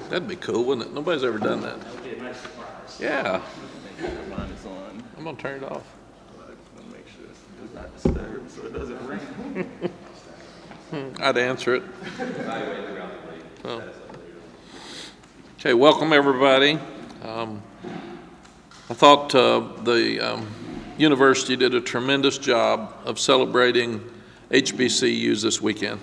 That'd be cool, wouldn't it? Nobody's ever done that. That would be a nice surprise. Yeah. Mine is on. I'm gonna turn it off. But I'll make sure it does not disturb so it doesn't ring. I'd answer it. Oh. Okay, welcome everybody. I thought the university did a tremendous job of celebrating HBCUs this weekend.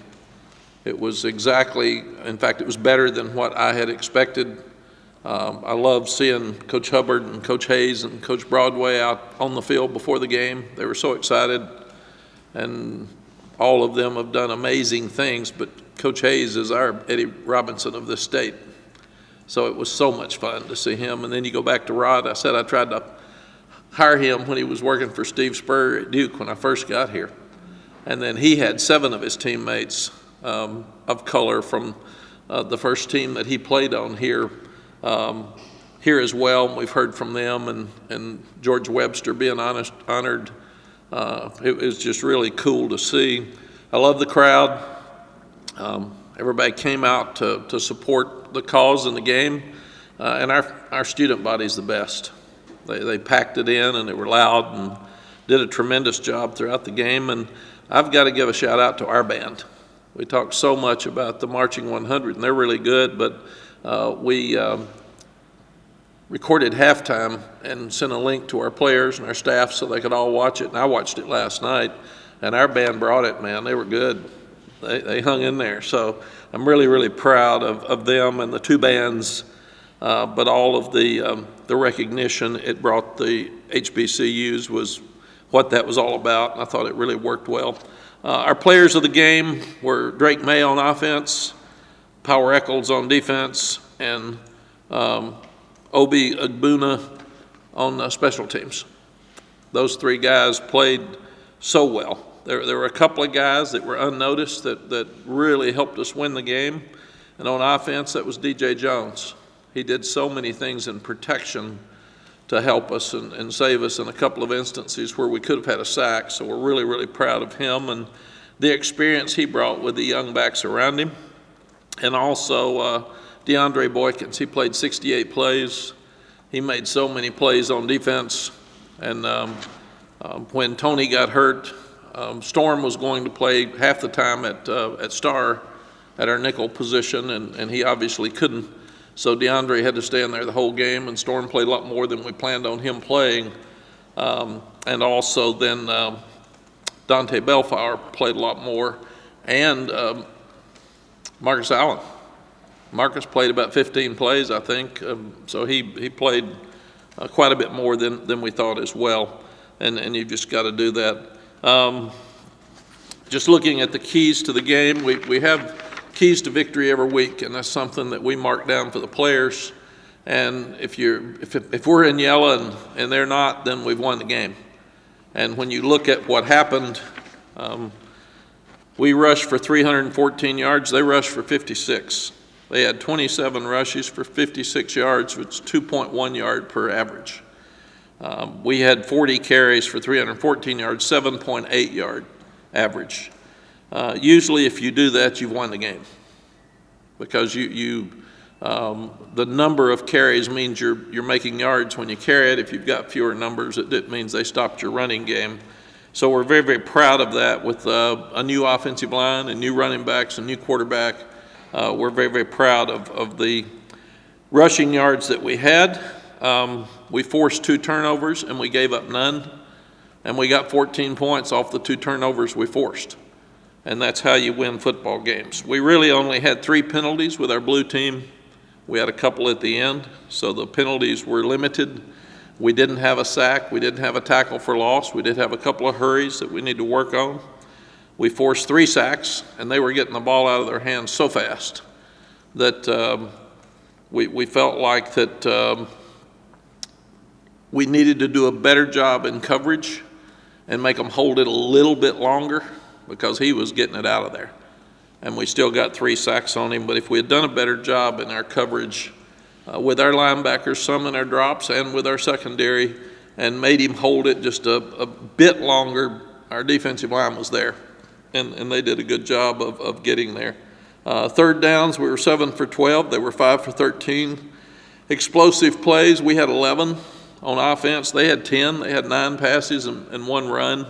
It was exactly, in fact, it was better than what I had expected. I love seeing Coach Hubbard and Coach Hayes and Coach Broadway out on the field before the game. They were so excited, and all of them have done amazing things, but Coach Hayes is our Eddie Robinson of this state. So it was so much fun to see him. And then you go back to Rod. I said I tried to hire him when he was working for Steve Spurrier at Duke when I first got here. And then he had 7 of his teammates of color from the first team that he played on here as well. We've heard from them, and George Webster being honored. It was just really cool to see. I love the crowd. Everybody came out to support the cause in the game, and our student body's the best. They packed it in, and they were loud and did a tremendous job throughout the game. And I've got to give a shout out to our band. We talked so much about the Marching 100, and they're really good, but we recorded halftime and sent a link to our players and our staff so they could all watch it. And I watched it last night, and our band brought it, man. They were good. They hung in there. So I'm really, really proud of them and the 2 bands, but all of the recognition it brought the HBCUs was what that was all about, and I thought it really worked well. Our players of the game were Drake May on offense, Power Eccles on defense, and Obi Agbuna on special teams. Those 3 guys played so well. There were a couple of guys that were unnoticed that really helped us win the game. And on offense, that was DJ Jones. He did so many things in protection to help us and save us in a couple of instances where we could have had a sack. So we're really, really proud of him and the experience he brought with the young backs around him. And also DeAndre Boykins. He played 68 plays. He made so many plays on defense. And when Tony got hurt, Storm was going to play half the time at star at our nickel position, and he obviously couldn't. So DeAndre had to stay in there the whole game, and Storm played a lot more than we planned on him playing. And also then Dante Bellflower played a lot more, and Marcus Allen. Marcus played about 15 plays, I think, so he played quite a bit more than we thought as well, and you've just got to do that. Just looking at the keys to the game, we have keys to victory every week, and that's something that we mark down for the players. And if we're in yellow and they're not, then we've won the game. And when you look at what happened, we rushed for 314 yards. They rushed for 56. They had 27 rushes for 56 yards, which is 2.1 yard per average. We had 40 carries for 314 yards, 7.8 yard average. Usually if you do that, you've won the game, because the number of carries means you're making yards when you carry it. If you've got fewer numbers, it means they stopped your running game. So we're very, very proud of that with a new offensive line and new running backs and new quarterback. We're very, very proud of the rushing yards that we had. We forced 2 turnovers and we gave up none, and we got 14 points off the 2 turnovers we forced. And that's how you win football games. We really only had 3 penalties with our blue team. We had a couple at the end, so the penalties were limited. We didn't have a sack. We didn't have a tackle for loss. We did have a couple of hurries that we need to work on. We forced 3 sacks, and they were getting the ball out of their hands so fast that we felt like that we needed to do a better job in coverage and make them hold it a little bit longer, because he was getting it out of there. And we still got 3 sacks on him. But if we had done a better job in our coverage with our linebackers, some in our drops and with our secondary, and made him hold it just a bit longer, our defensive line was there. And they did a good job of getting there. Third downs, we were 7 for 12. They were 5 for 13. Explosive plays, we had 11 on offense. They had 10. They had 9 passes and 1 run.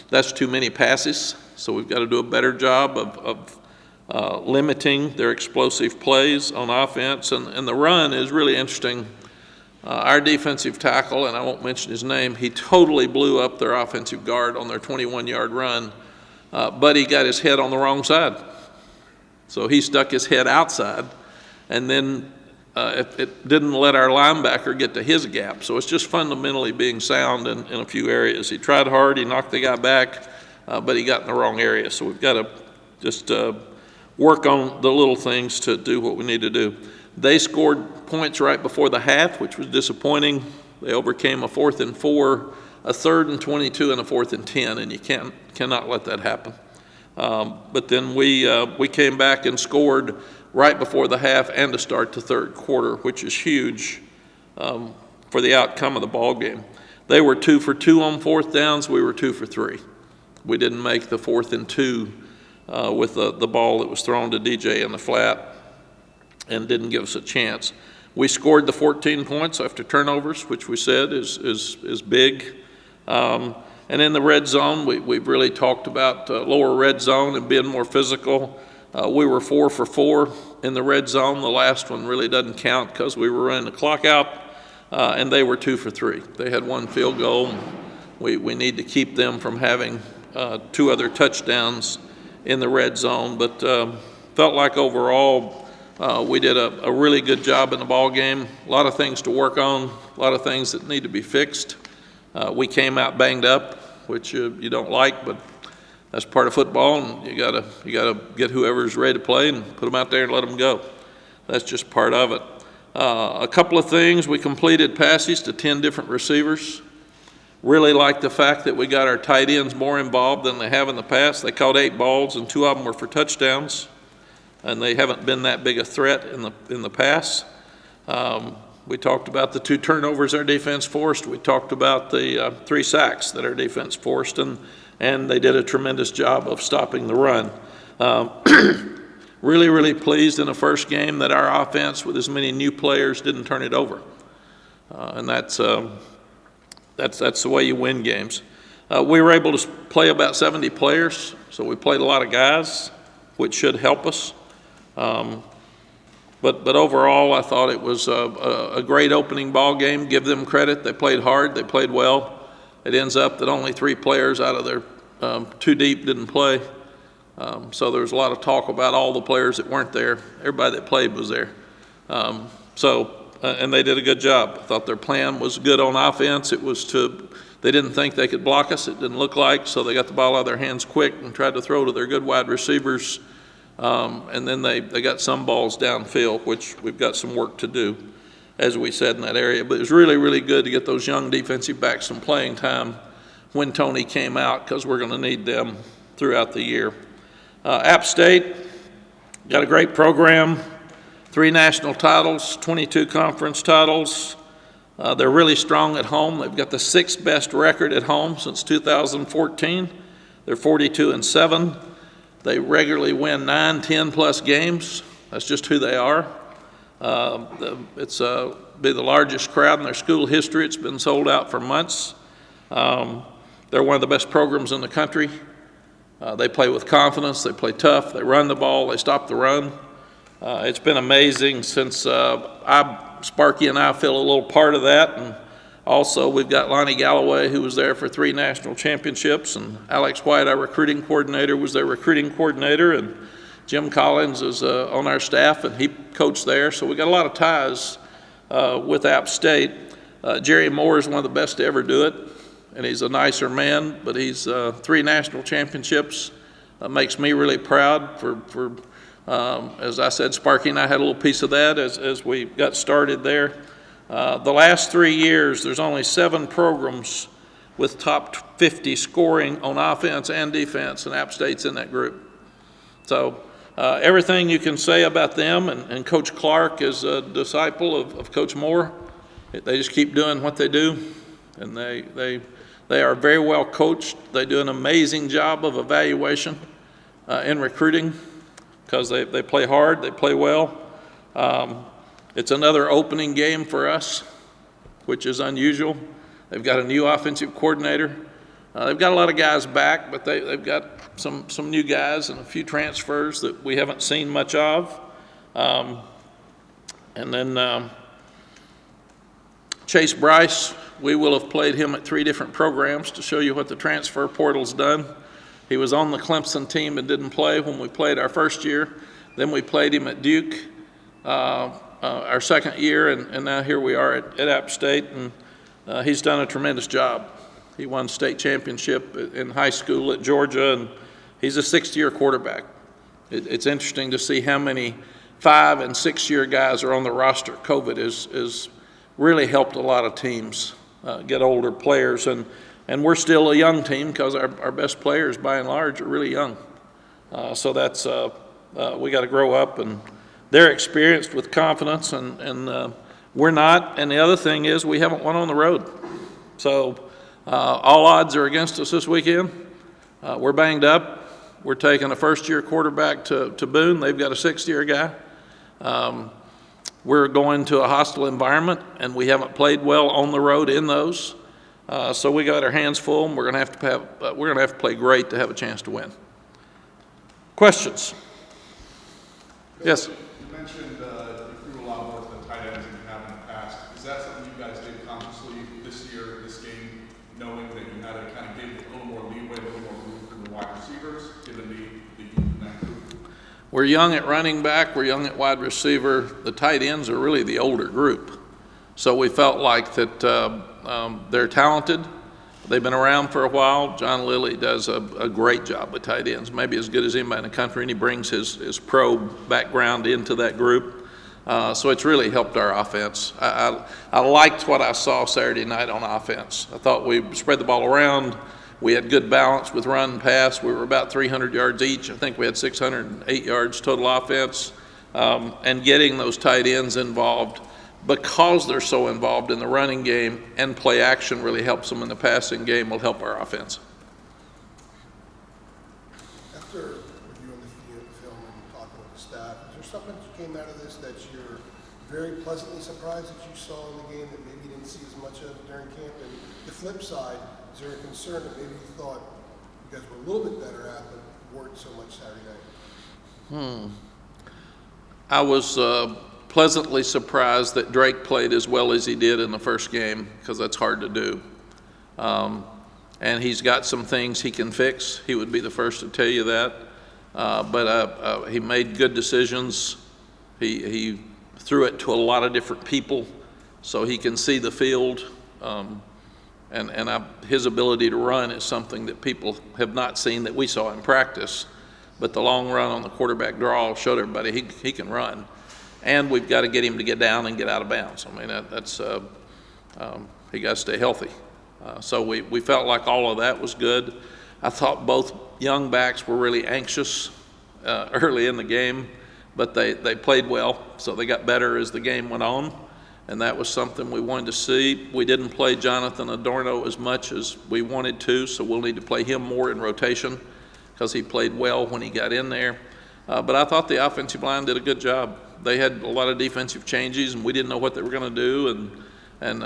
That's too many passes. So we've got to do a better job of limiting their explosive plays on offense. And the run is really interesting. Our defensive tackle, and I won't mention his name, he totally blew up their offensive guard on their 21-yard run, but he got his head on the wrong side. So he stuck his head outside, and then it didn't let our linebacker get to his gap. So it's just fundamentally being sound in a few areas. He tried hard, he knocked the guy back, but he got in the wrong area. So we've got to just work on the little things to do what we need to do. They scored points right before the half, which was disappointing. They overcame a 4th and 4, a 3rd and 22, and a 4th and 10, and you cannot let that happen. But then we came back and scored right before the half and to start the third quarter, which is huge for the outcome of the ball game. They were 2 for 2 on 4th downs. We were 2 for 3. We didn't make the 4th and 2 with the ball that was thrown to DJ in the flat, and didn't give us a chance. We scored the 14 points after turnovers, which we said is big. And in the red zone, we've really talked about lower red zone and being more physical. We were 4 for 4 in the red zone. The last one really doesn't count because we were running the clock out, and they were 2 for 3. They had 1 field goal. We need to keep them from having 2 other touchdowns in the red zone, but felt like overall we did a really good job in the ball game. A lot of things to work on, a lot of things that need to be fixed. We came out banged up, which you don't like, but that's part of football, and you gotta get whoever's ready to play and put them out there and let them go. That's just part of it. A couple of things, we completed passes to 10 different receivers. Really like the fact that we got our tight ends more involved than they have in the past. They caught 8 balls, and 2 of them were for touchdowns, and they haven't been that big a threat in the past. We talked about the 2 turnovers our defense forced. We talked about the 3 sacks that our defense forced, and they did a tremendous job of stopping the run. Really, really pleased in the first game that our offense, with as many new players, didn't turn it over, and that's the way you win games. We were able to play about 70 players, so we played a lot of guys, which should help us. But overall, I thought it was a great opening ball game. Give them credit. They played hard. They played well. It ends up that only 3 players out of their 2 deep didn't play. So there was a lot of talk about all the players that weren't there. Everybody that played was there. And they did a good job. I thought their plan was good on offense. They didn't think they could block us. It didn't look like, so they got the ball out of their hands quick and tried to throw to their good wide receivers. And then they got some balls downfield, which we've got some work to do, as we said, in that area. But it was really, really good to get those young defensive backs some playing time when Tony came out, because we're going to need them throughout the year. App State got a great program, 3 national titles, 22 conference titles. They're really strong at home. They've got the 6th best record at home since 2014. They're 42-7. They regularly win 9, 10-plus games. That's just who they are. It's be the largest crowd in their school history. It's been sold out for months. They're one of the best programs in the country. They play with confidence. They play tough. They run the ball. They stop the run. It's been amazing since Sparky and I feel a little part of that. And also, we've got Lonnie Galloway, who was there for 3 national championships, and Alex White, our recruiting coordinator, was their recruiting coordinator, and Jim Collins is on our staff, and he coached there. So we got a lot of ties with App State. Jerry Moore is one of the best to ever do it, and he's a nicer man, but he's 3 national championships. Makes me really proud for as I said, Sparky and I had a little piece of that as we got started there. The last 3 years, there's only 7 programs with top 50 scoring on offense and defense, and App State's in that group. So everything you can say about them, and Coach Clark is a disciple of Coach Moore. They just keep doing what they do, and they are very well coached. They do an amazing job of evaluation. in recruiting because they play hard, they play well. It's another opening game for us, which is unusual. They've got a new offensive coordinator. They've got a lot of guys back, but they've got some new guys and a few transfers that we haven't seen much of. And then Chase Bryce, we will have played him at 3 different programs to show you what the transfer portal's done. He was on the Clemson team and didn't play when we played our first year. Then we played him at Duke our second year, and now here we are at App State, and he's done a tremendous job. He won state championship in high school at Georgia, and he's a 6th-year quarterback. It's interesting to see how many 5- and 6-year guys are on the roster. COVID is really helped a lot of teams get older players, and we're still a young team because our best players, by and large, are really young. So that's we got to grow up, and they're experienced with confidence, and we're not. And the other thing is we haven't won on the road. So all odds are against us this weekend. We're banged up. We're taking a first-year quarterback to Boone. They've got a 6th-year guy. We're going to a hostile environment, and we haven't played well on the road in those. So we got our hands full, and we're going to have to play great to have a chance to win. Questions? Yes. You mentioned you threw a lot more to the tight ends than you have in the past. Is that something you guys did consciously this year, this game, knowing that you had to kind of give a little more leeway, a little more room for the wide receivers, given the youth in that group? We're young at running back. We're young at wide receiver. The tight ends are really the older group. So we felt like that they're talented. They've been around for a while. John Lilly does a great job with tight ends, maybe as good as anybody in the country, and he brings his pro background into that group. So it's really helped our offense. I liked what I saw Saturday night on offense. I thought we spread the ball around. We had good balance with run and pass. We were about 300 yards each. I think we had 608 yards total offense. And getting those tight ends involved, because they're so involved in the running game and play action really helps them in the passing game, will help our offense. After reviewing the film and talking with the staff, is there something that came out of this that you're very pleasantly surprised that you saw in the game that maybe you didn't see as much of during camp? And the flip side, is there a concern that maybe you thought you guys were a little bit better at but weren't so much Saturday night? I was pleasantly surprised that Drake played as well as he did in the first game, because that's hard to do. And he's got some things he can fix. He would be the first to tell you that. But he made good decisions. He threw it to a lot of different people so he can see the field. His ability to run is something that people have not seen that we saw in practice. But the long run on the quarterback draw showed everybody he can run. And we've got to get him to get down and get out of bounds. I mean, he got to stay healthy. So we felt like all of that was good. I thought both young backs were really anxious early in the game, but they played well, so they got better as the game went on. And that was something we wanted to see. We didn't play Jonathan Adorno as much as we wanted to, so we'll need to play him more in rotation because he played well when he got in there. But I thought the offensive line did a good job. They had a lot of defensive changes, and we didn't know what they were going to do. And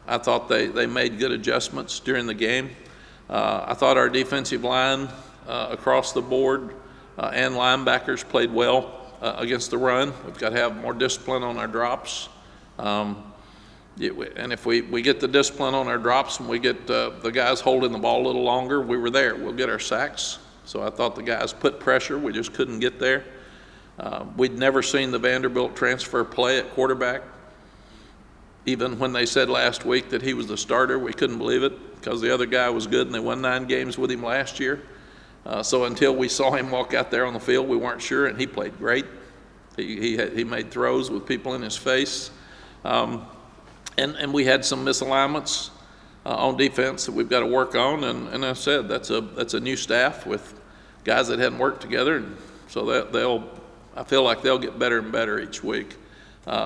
I thought they made good adjustments during the game. I thought our defensive line across the board and linebackers played well against the run. We've got to have more discipline on our drops. And if we get the discipline on our drops and we get the guys holding the ball a little longer, we were there. We'll get our sacks. So I thought the guys put pressure. We just couldn't get there. We'd never seen the Vanderbilt transfer play at quarterback. Even when they said last week that he was the starter, we couldn't believe it because the other guy was good and they won 9 games with him last year. So until we saw him walk out there on the field, we weren't sure, and he played great. He made throws with people in his face. And we had some misalignments on defense that we've got to work on. And I said, that's a new staff with guys that hadn't worked together. And so I feel like they'll get better and better each week.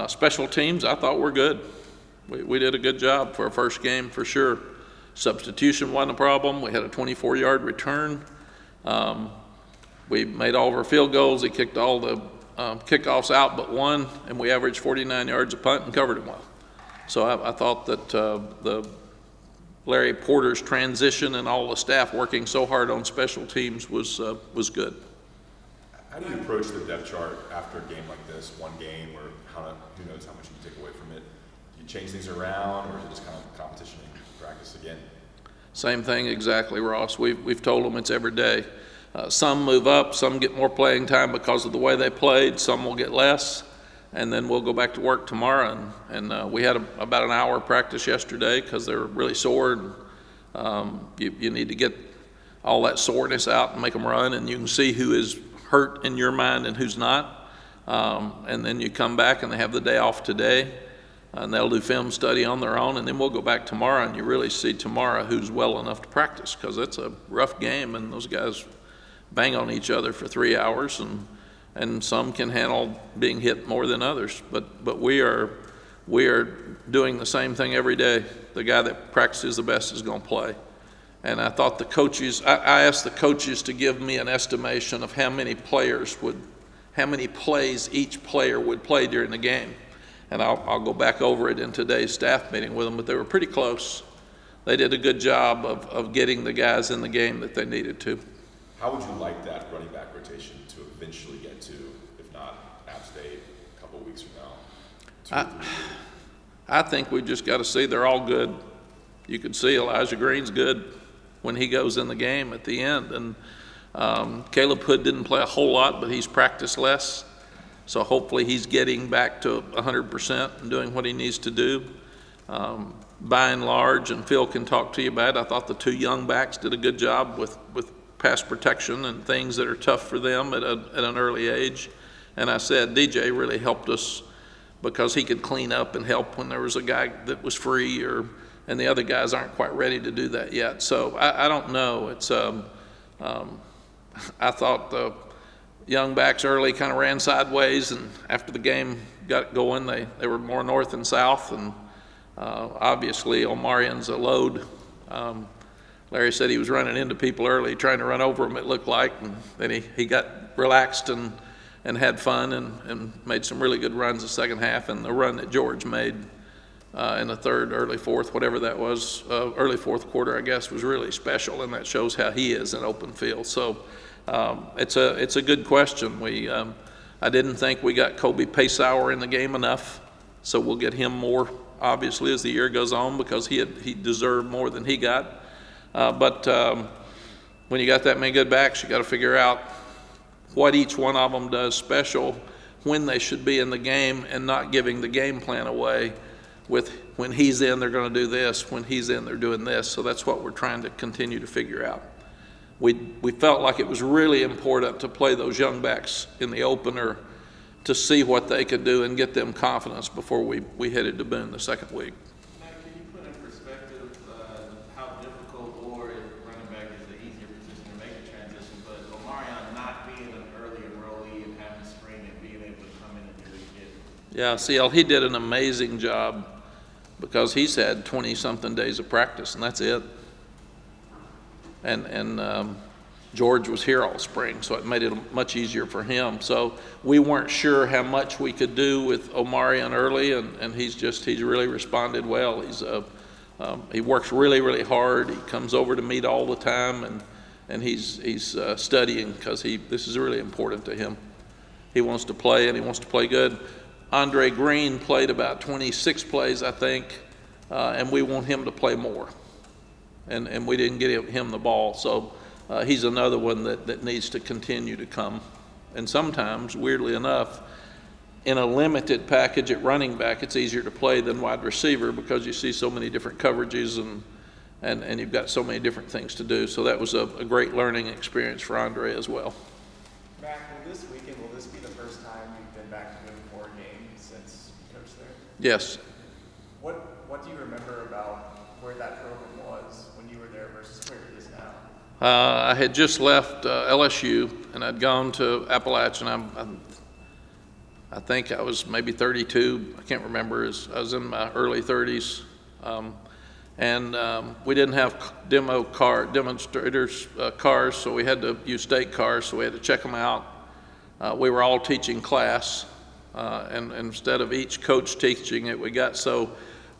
Special teams, I thought were good. We did a good job for our first game for sure. Substitution wasn't a problem. We had a 24-yard return. We made all of our field goals. He kicked all the kickoffs out but one, and we averaged 49 yards a punt and covered him well. So I thought that the Larry Porter's transition and all the staff working so hard on special teams was good. How do you approach the depth chart after a game like this, one game, or who knows how much you can take away from it? Do you change things around, or is it just kind of competition and practice again? Same thing exactly, Ross. We've told them it's every day. Some move up, some get more playing time because of the way they played, some will get less, and then we'll go back to work tomorrow. And we had about an hour practice yesterday because they were really sore. And, you need to get all that soreness out and make them run, and you can see who is hurt in your mind and who's not. And then you come back and they have the day off today, and they'll do film study on their own, and then we'll go back tomorrow, and you really see tomorrow who's well enough to practice, because it's a rough game, and those guys bang on each other for 3 hours, and some can handle being hit more than others. But we are doing the same thing every day. The guy that practices the best is going to play. And I thought the coaches, I asked the coaches to give me an estimation of how many plays each player would play during the game. And I'll go back over it in today's staff meeting with them, but they were pretty close. They did a good job of getting the guys in the game that they needed to. How would you like that running back rotation to eventually get to, if not App State, a couple of weeks from now? I think we just got to see they're all good. You can see Elijah Green's good when he goes in the game at the end. And Caleb Hood didn't play a whole lot, but he's practiced less. So hopefully he's getting back to 100% and doing what he needs to do. By and large, and Phil can talk to you about it, I thought the two young backs did a good job with pass protection and things that are tough for them at an early age. And I said DJ really helped us because he could clean up and help when there was a guy that was free, and the other guys aren't quite ready to do that yet. So I don't know. It's I thought the young backs early kind of ran sideways, and after the game got going, they were more north and south, and obviously Omarion's a load. Larry said he was running into people early, trying to run over them, it looked like, and then he got relaxed and had fun and made some really good runs the second half. And the run that George made in the third, early fourth, whatever that was, early fourth quarter, I guess, was really special, and that shows how he is in open field. So it's a good question. I didn't think we got Kobe Paysauer in the game enough, so we'll get him more, obviously, as the year goes on, because he deserved more than he got. But when you got that many good backs, you got to figure out what each one of them does special, when they should be in the game, and not giving the game plan away with when he's in, they're going to do this, when he's in, they're doing this. So that's what we're trying to continue to figure out. We felt like it was really important to play those young backs in the opener to see what they could do and get them confidence before we headed to Boone the second week. Matt, can you put in perspective how difficult, or if running back is the easier position to make a transition, but Omarion not being an early enrollee and having spring and being able to come in and do it again? Yeah, CL, he did an amazing job because he's had 20-something days of practice, and that's it. And George was here all spring, so it made it much easier for him. So we weren't sure how much we could do with Omarion early, and he's really responded well. He works really, really hard. He comes over to meet all the time, and he's studying because this is really important to him. He wants to play, and he wants to play good. Andre Green played about 26 plays, I think, and we want him to play more. And we didn't get him the ball, so he's another one that needs to continue to come. And sometimes, weirdly enough, in a limited package at running back, it's easier to play than wide receiver because you see so many different coverages and you've got so many different things to do. So that was a great learning experience for Andre as well. Mack, will this be the first time you've been back to Boone for a game since you coached there? Yes. What do you remember about where that program was when you were there versus where it is now? I had just left LSU, and I'd gone to Appalachian. I think I was maybe 32. I can't remember. I was in my early 30s. And we didn't have demonstrators cars, so we had to use state cars, so we had to check them out. We were all teaching class, and instead of each coach teaching it,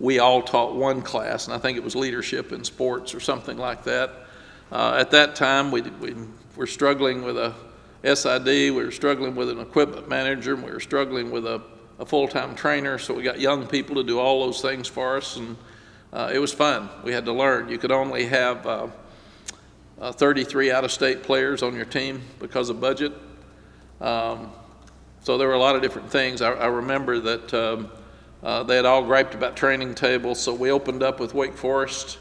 we all taught one class, and I think it was leadership in sports or something like that. At that time, we were struggling with a SID, we were struggling with an equipment manager, and we were struggling with a full-time trainer, so we got young people to do all those things for us, and it was fun. We had to learn. You could only have 33 out-of-state players on your team because of budget. So there were a lot of different things. I remember that they had all griped about training tables, so we opened up with Wake Forest,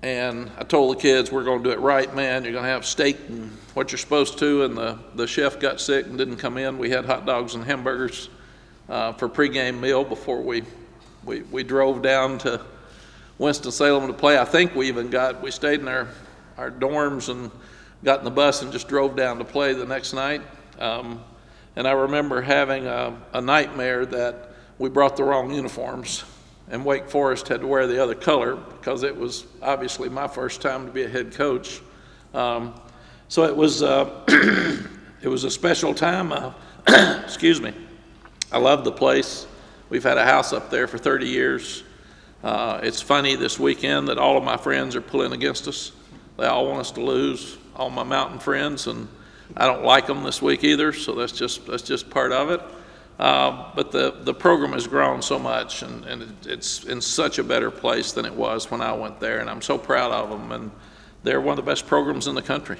and I told the kids, we're going to do it right, man. You're going to have steak and what you're supposed to, and the chef got sick and didn't come in. We had hot dogs and hamburgers for pregame meal before we drove down to Winston-Salem to play. I think we stayed in our dorms and got in the bus and just drove down to play the next night. And I remember having a nightmare that we brought the wrong uniforms, and Wake Forest had to wear the other color because it was obviously my first time to be a head coach. So it was it was a special time. Excuse me. I love the place. We've had a house up there for 30 years. It's funny this weekend that all of my friends are pulling against us. They all want us to lose, all my mountain friends, and I don't like them this week either, so that's just part of it. But the program has grown so much, and it's in such a better place than it was when I went there, and I'm so proud of them. And they're one of the best programs in the country,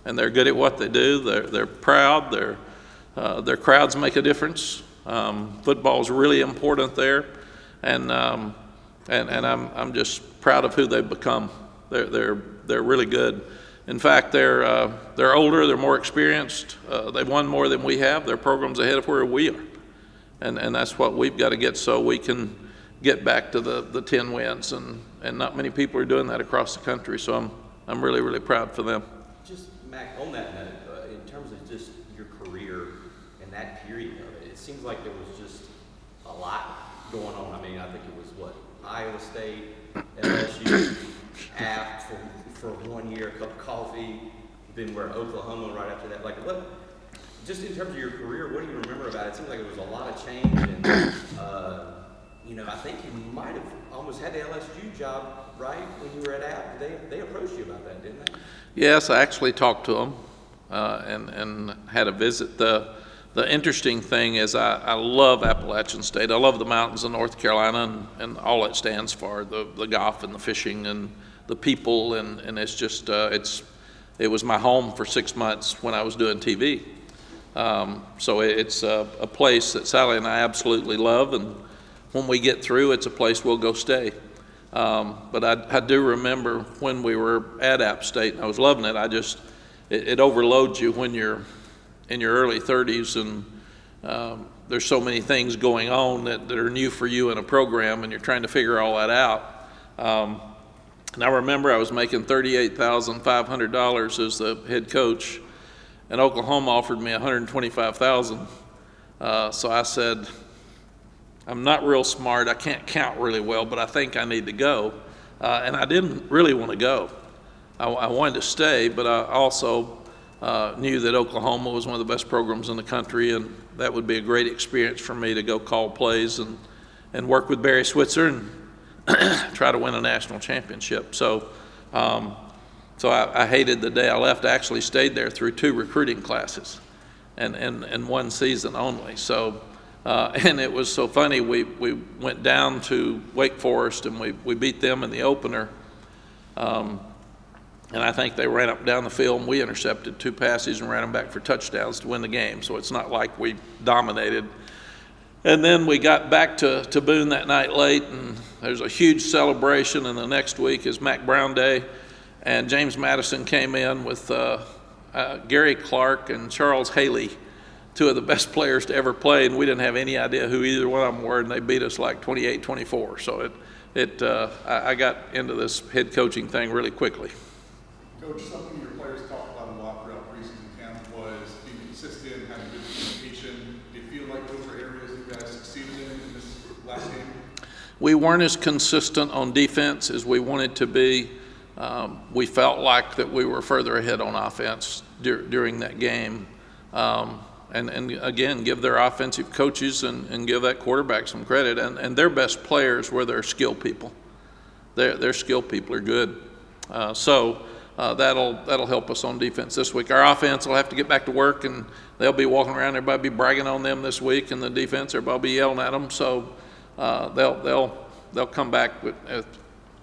and they're good at what they do. They're proud. Their crowds make a difference. Football is really important there, and I'm just proud of who they've become. They're really good. In fact, they're older, they're more experienced. They've won more than we have. Their program's ahead of where we are, and that's what we've got to get so we can get back to the 10 wins. And not many people are doing that across the country. So I'm really, really proud for them. Just Mack, on that note, in terms of just your career and that period of it, it seems like there was just a lot going on. I mean, I think it was Iowa State, LSU, App for 1 year, a cup of coffee, then we're Oklahoma right after that. Like, what, just in terms of your career, what do you remember about it? It seems like there was a lot of change, and I think you might have almost had the LSU job, right, when you were at App. They approached you about that, didn't they? Yes, I actually talked to them and had a visit. The interesting thing is I love Appalachian State. I love the mountains of North Carolina and all it stands for, the golf and the fishing and the people, and it's just it was my home for 6 months when I was doing TV. So it's a place that Sally and I absolutely love, and when we get through, it's a place we'll go stay. But I do remember when we were at App State, and I was loving it. It overloads you when you're in your early 30s, and there's so many things going on that are new for you in a program, and you're trying to figure all that out. And I remember I was making $38,500 as the head coach, and Oklahoma offered me $125,000. So I said, I'm not real smart, I can't count really well, but I think I need to go. And I didn't really want to go. I wanted to stay, but I also knew that Oklahoma was one of the best programs in the country, and that would be a great experience for me to go call plays and work with Barry Switzer and try to win a national championship. So I hated the day I left. I actually stayed there through 2 recruiting classes and 1 season only. So and it was so funny, we went down to Wake Forest and we beat them in the opener. And I think they ran up down the field, and we intercepted 2 passes and ran them back for touchdowns to win the game. So it's not like we dominated. And then we got back to Boone that night late, and there's a huge celebration, and the next week is Mack Brown Day. And James Madison came in with Gary Clark and Charles Haley, 2 of the best players to ever play, and we didn't have any idea who either one of them were, and they beat us like 28-24. So I got into this head coaching thing really quickly. Coach, something your players talked about a lot throughout preseason camp was being consistent, having good communication. Do you feel like those are areas you guys succeeded in this last game? we weren't as consistent on defense as we wanted to be. We felt like that we were further ahead on offense during that game. And again, give their offensive coaches and give that quarterback some credit. And their best players were their skill people. Their skill people are good. So that'll help us on defense this week. Our offense will have to get back to work, and they'll be walking around. Everybody be bragging on them this week, and the defense, everybody will be yelling at them. So they'll come back with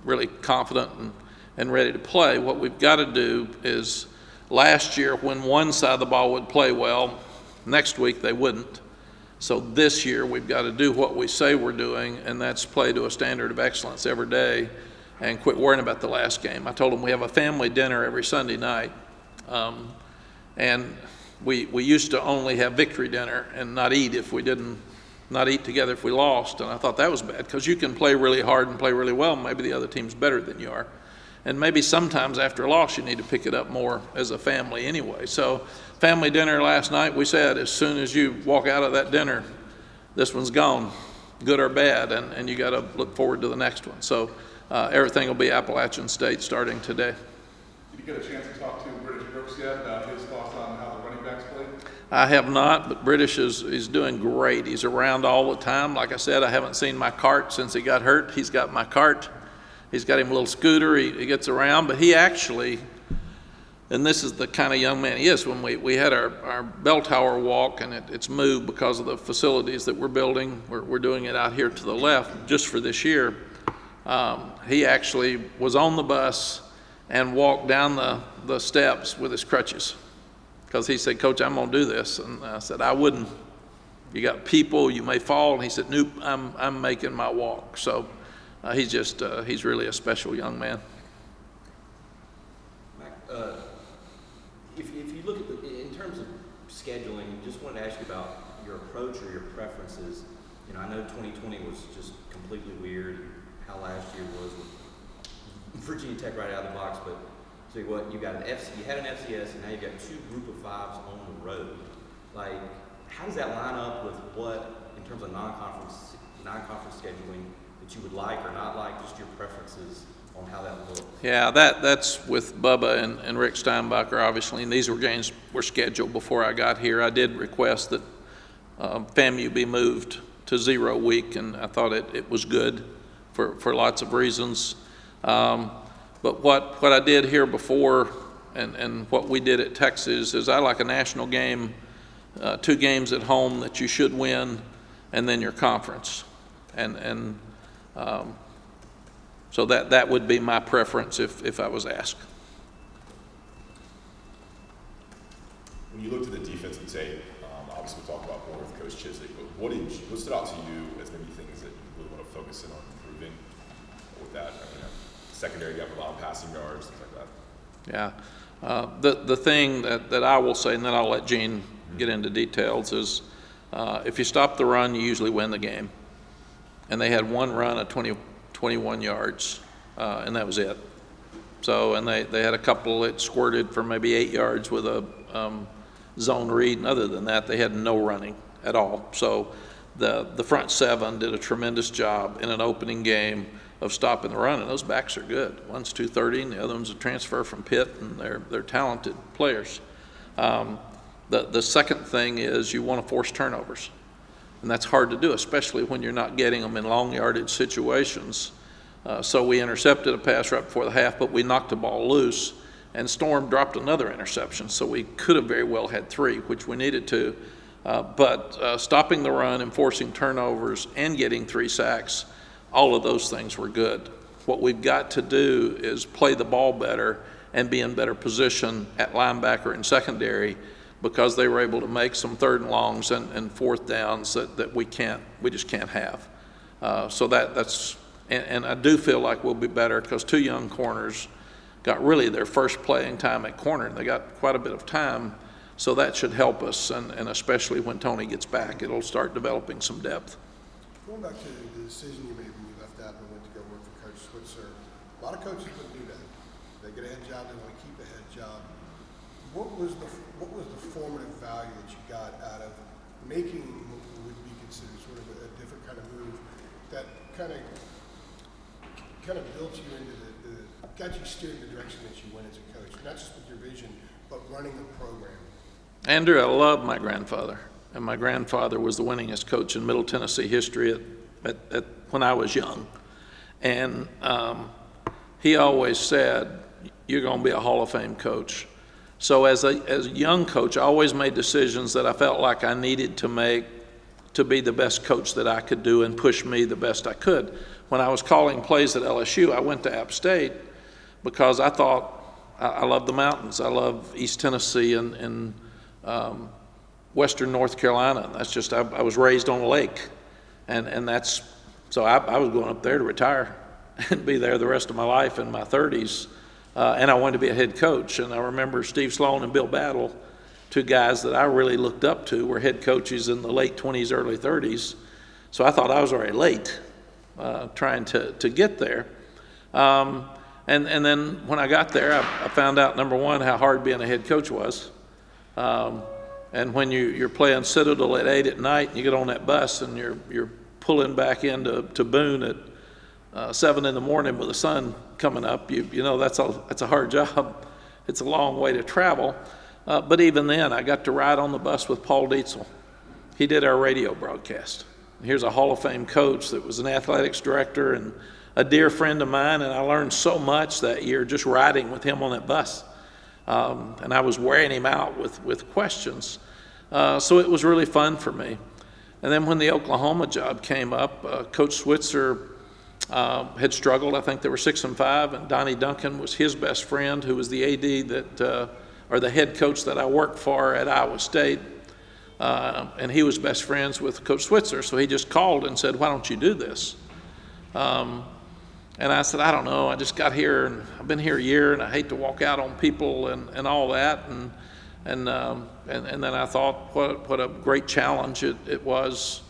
really confident and ready to play. What we've got to do is, last year when one side of the ball would play well, next week they wouldn't. So this year we've got to do what we say we're doing, and that's play to a standard of excellence every day and quit worrying about the last game. I told them we have a family dinner every Sunday night, and we used to only have victory dinner and not eat together if we lost. And I thought that was bad, because you can play really hard and play really well, and maybe the other team's better than you are. And maybe sometimes after a loss you need to pick it up more as a family anyway. So family dinner last night, we said as soon as you walk out of that dinner, this one's gone, good or bad, and you got to look forward to the next one. So everything will be Appalachian State starting today. Did you get a chance to talk to British Brooks yet about his thoughts on how the running backs played? I have not, but British is doing great. He's around all the time. Like I said, I haven't seen my cart since he got hurt. He's got my cart. He's got him a little scooter. He gets around, but he actually, and this is the kind of young man he is, when we had our bell tower walk, and it's moved because of the facilities that we're building. We're doing it out here to the left just for this year. He actually was on the bus and walked down the steps with his crutches, because he said, "Coach, I'm going to do this." And I said, "I wouldn't. You got people, you may fall." And he said, "Nope, I'm making my walk." So he's really a special young man. Mack, if you look at in terms of scheduling, just wanted to ask you about your approach or your preferences. You know, I know 2020 was just completely weird, how last year was with Virginia Tech right out of the box, but so what, you got you had an FCS, and now you've got 2 group of 5s on the road. Like, how does that line up with what, in terms of non-conference scheduling, that you would like or not like, just your preferences on how that looks? Yeah, that's with Bubba and Rick Steinbacher, obviously, and these games were scheduled before I got here. I did request that FAMU be moved to 0 week, and I thought it was good for lots of reasons. But what I did here before, and what we did at Texas, is I like a national game, 2 games at home that you should win, and then your conference. And so that would be my preference if I was asked. When you looked at the defensive tape, obviously we'll talk about more with Coach Chiswick, but what stood out to you as maybe things that you really want to focus in on improving with that? Secondary, you have a lot of passing yards, things like that. Yeah. The thing that I will say, and then I'll let Gene get into details, is if you stop the run, you usually win the game. And they had 1 run of 21 yards, and that was it. So, and they had a couple that squirted for maybe 8 yards with a zone read, and other than that, they had no running at all. So the front 7 did a tremendous job in an opening game of stopping the run, and those backs are good. One's 230, and the other one's a transfer from Pitt, and they're talented players. The second thing is you want to force turnovers, and that's hard to do, especially when you're not getting them in long yardage situations. So we intercepted a pass right before the half, but we knocked the ball loose, and Storm dropped another interception, so we could have very well had 3, which we needed to. But stopping the run and forcing turnovers and getting 3 sacks, all of those things were good. What we've got to do is play the ball better and be in better position at linebacker and secondary, because they were able to make some 3rd and longs and 4th downs that we just can't have. So that's, and I do feel like we'll be better, because 2 young corners got really their first playing time at corner. They got quite a bit of time, so that should help us, and especially when Tony gets back, it'll start developing some depth. Going back to the decision you made when you left App and went to go work for Coach Switzer, a lot of coaches wouldn't do that. They get a head job, they want to keep a head job. What was the formative value that you got out of making what would be considered sort of a different kind of move that kind of built you into got you steered in the direction that you went as a coach, not just with your vision, but running a program? Andrew, I love my grandfather, and my grandfather was the winningest coach in Middle Tennessee history when I was young. And he always said, you're going to be a Hall of Fame coach. So as a young coach, I always made decisions that I felt like I needed to make to be the best coach that I could do and push me the best I could. When I was calling plays at LSU, I went to App State because I thought, I love the mountains. I love East Tennessee and Western North Carolina. That's just, I was raised on a lake. And that's, so I was going up there to retire and be there the rest of my life in my 30s. And I wanted to be a head coach. And I remember Steve Sloan and Bill Battle, two guys that I really looked up to, were head coaches in the late 20s, early 30s. So I thought I was already late trying to get there. And then when I got there, I found out, number one, how hard being a head coach was. And when you're playing Citadel at 8 at night, and you get on that bus and you're pulling back into Boone at 7 in the morning with the sun coming up, you know that's a hard job. It's a long way to travel. But even then, I got to ride on the bus with Paul Dietzel. He did our radio broadcast. Here's a Hall of Fame coach that was an athletics director and a dear friend of mine, and I learned so much that year just riding with him on that bus. And I was wearing him out with questions. So it was really fun for me. And then when the Oklahoma job came up, Coach Switzer had struggled. I think they were 6-5, and Donnie Duncan was his best friend, who was the AD or the head coach that I worked for at Iowa State. And he was best friends with Coach Switzer, so he just called and said, why don't you do this? And I said, I don't know, I just got here, and I've been here a year, and I hate to walk out on people and all that. And then I thought, what a great challenge it was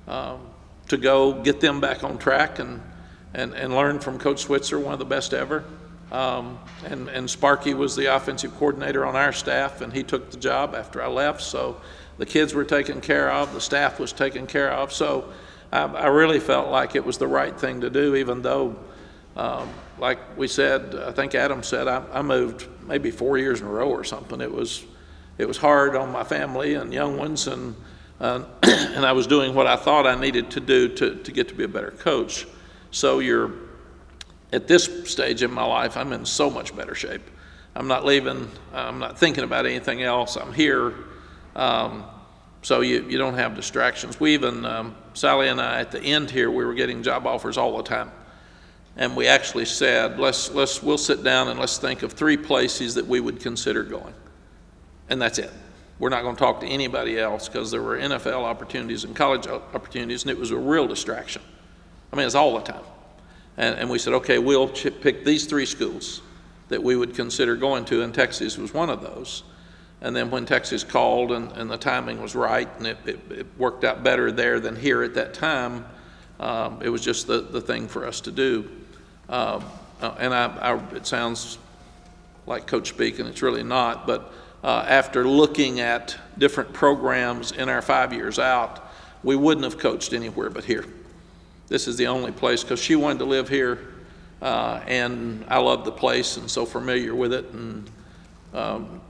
to go get them back on track and learn from Coach Switzer, one of the best ever. And Sparky was the offensive coordinator on our staff, and he took the job after I left. So the kids were taken care of, the staff was taken care of. So I really felt like it was the right thing to do, even though, like we said, I think Adam said, I moved maybe 4 years in a row or something. It was hard on my family and young ones, and I was doing what I thought I needed to do to get to be a better coach. So at this stage in my life, I'm in so much better shape. I'm not leaving. I'm not thinking about anything else. I'm here. So you don't have distractions. We even, Sally and I, at the end here, we were getting job offers all the time. And we actually said, we'll sit down and let's think of 3 places that we would consider going. And that's it. We're not going to talk to anybody else, because there were NFL opportunities and college opportunities, and it was a real distraction. I mean, it's all the time. And we said, okay, we'll pick these 3 schools that we would consider going to, and Texas was one of those. And then when Texas called and the timing was right, and it worked out better there than here at that time, it was just the thing for us to do. And it sounds like coach speak, and it's really not, but after looking at different programs in our 5 years out, we wouldn't have coached anywhere but here. This is the only place, because she wanted to live here, and I love the place and so familiar with it. And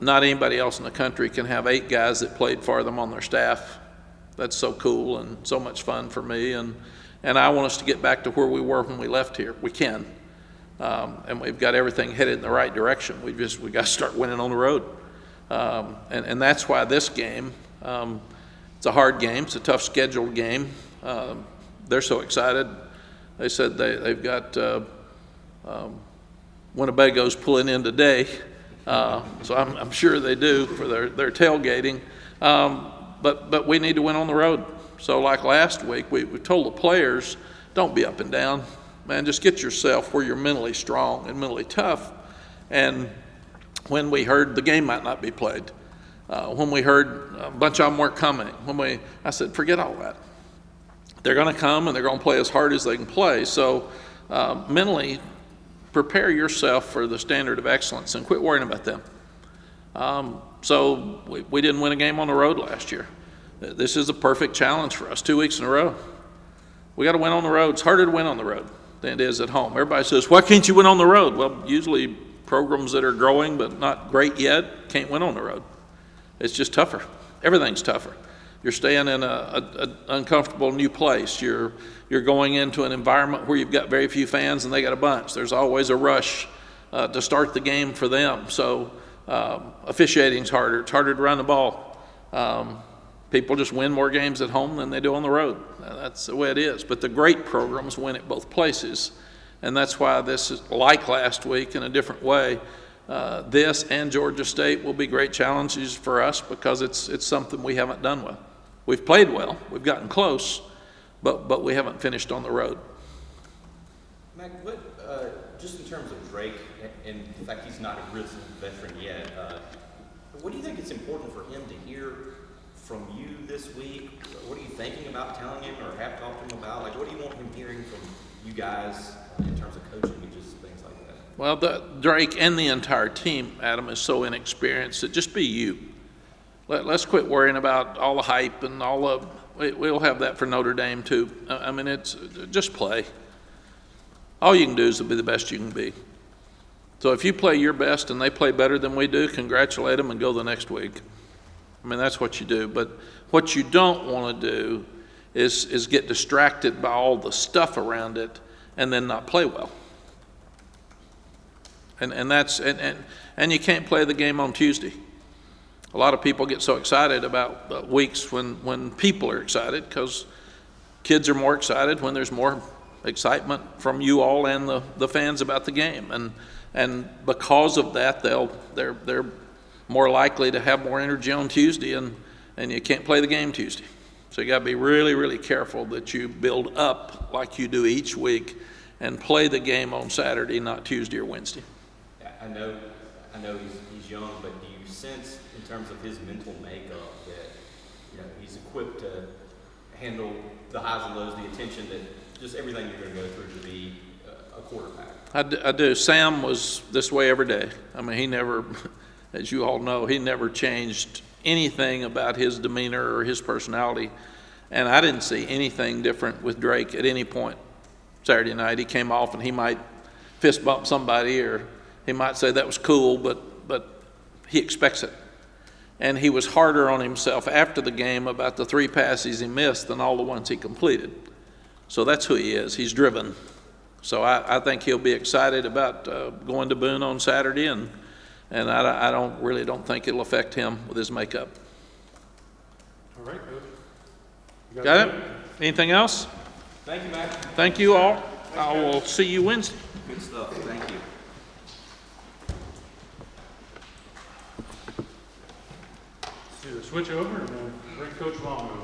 not anybody else in the country can have 8 guys that played for them on their staff. That's so cool and so much fun for me. And I want us to get back to where we were when we left here. We can. And we've got everything headed in the right direction. We got to start winning on the road. And that's why this game, it's a hard game. It's a tough scheduled game. They're so excited. They said they've got Winnebago's pulling in today. So I'm sure they do for their tailgating. But we need to win on the road. So like last week, we told the players, don't be up and down. Man, just get yourself where you're mentally strong and mentally tough. And when we heard the game might not be played, when we heard a bunch of them weren't coming, I said, forget all that. They're going to come and they're going to play as hard as they can play. So mentally, prepare yourself for the standard of excellence and quit worrying about them. So we didn't win a game on the road last year. This is a perfect challenge for us, 2 weeks in a row. We got to win on the road. It's harder to win on the road than it is at home. Everybody says, why can't you win on the road? Well, usually programs that are growing but not great yet can't win on the road. It's just tougher. Everything's tougher. You're staying in an uncomfortable new place. You're going into an environment where you've got very few fans and they got a bunch. There's always a rush to start the game for them. So officiating's harder. It's harder to run the ball. People just win more games at home than they do on the road. That's the way it is. But the great programs win at both places. And that's why this is like last week in a different way. This and Georgia State will be great challenges for us because it's something we haven't done well. We've played well, we've gotten close, but we haven't finished on the road. Mack, just in terms of Drake, and the fact he's not a risen veteran yet, what do you think it's important for him to hear from you this week? What are you thinking about telling him or have talked to him about? Like, what do you want him hearing from you guys in terms of coaching and just things like that? Well, Drake and the entire team, Adam, is so inexperienced that just be you. Let's quit worrying about all the hype and all the, we'll have that for Notre Dame too. I mean, it's just play. All you can do is to be the best you can be. So if you play your best and they play better than we do, congratulate them and go the next week. I mean, that's what you do. But what you don't want to do is get distracted by all the stuff around it and then not play well. And you can't play the game on Tuesday. A lot of people get so excited about weeks when people are excited because kids are more excited when there's more excitement from you all and the fans about the game. And because of that, they're more likely to have more energy on Tuesday, and you can't play the game Tuesday. So you got to be really, really careful that you build up like you do each week and play the game on Saturday, not Tuesday or Wednesday. I know he's young, but do you sense in terms of his mental makeup that he's equipped to handle the highs and lows, the attention, that just everything you're going to go through to be a quarterback? I do. Sam was this way every day. I mean, he never, as you all know, he never changed anything about his demeanor or his personality. And I didn't see anything different with Drake at any point Saturday night. He came off and he might fist bump somebody or he might say that was cool, but he expects it. And he was harder on himself after the game about the 3 passes he missed than all the ones he completed. So that's who he is. He's driven. So I think he'll be excited about going to Boone on Saturday, and I don't think it'll affect him with his makeup. All right, Coach. You Got it? Anything else? Thank you, Mack. Thank you all. I will see you Wednesday. Good stuff. Thank you. Let's do the switch over and then bring Coach Long over.